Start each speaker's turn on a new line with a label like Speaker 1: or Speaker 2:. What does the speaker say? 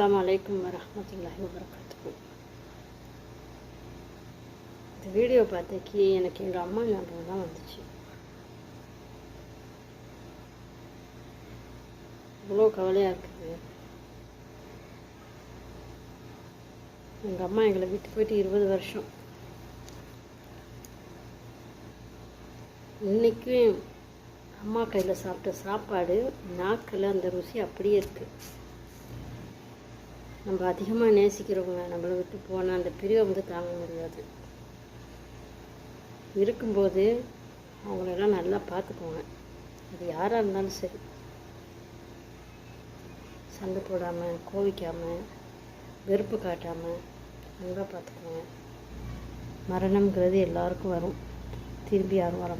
Speaker 1: அஸ்ஸலாமு அலைக்கும் வரஹ்மத்துல்லாஹி வபரகாத்துஹு. இந்த வீடியோ பார்த்தக்கி எனக்கு எங்கள் அம்மா ஞாபகம் தான் வந்துச்சு. இவ்வளோ கவலையாக இருக்குது. எங்கள் அம்மா எங்களை விட்டு போயிட்டு 20 வருஷம். இன்றைக்கும் அம்மா கையில் சாப்பிட்ட சாப்பாடு நாக்கில் அந்த ருசி அப்படியே இருக்குது. நம்ம அதிகமாக நேசிக்கிறவங்க நம்மளை விட்டு போனால் அந்த பிரிவை தாங்க முடியாது. இருக்கும்போது அவங்களெல்லாம் நல்லா பார்த்துக்கோங்க. அது யாராக இருந்தாலும் சரி, சண்டை போடாமல், கோவிக்காமல், வெறுப்பு காட்டாமல் நல்லா பார்த்துக்கோங்க. மரணம்ங்கிறது எல்லாருக்கும் வரும், திரும்பி யாரும் வர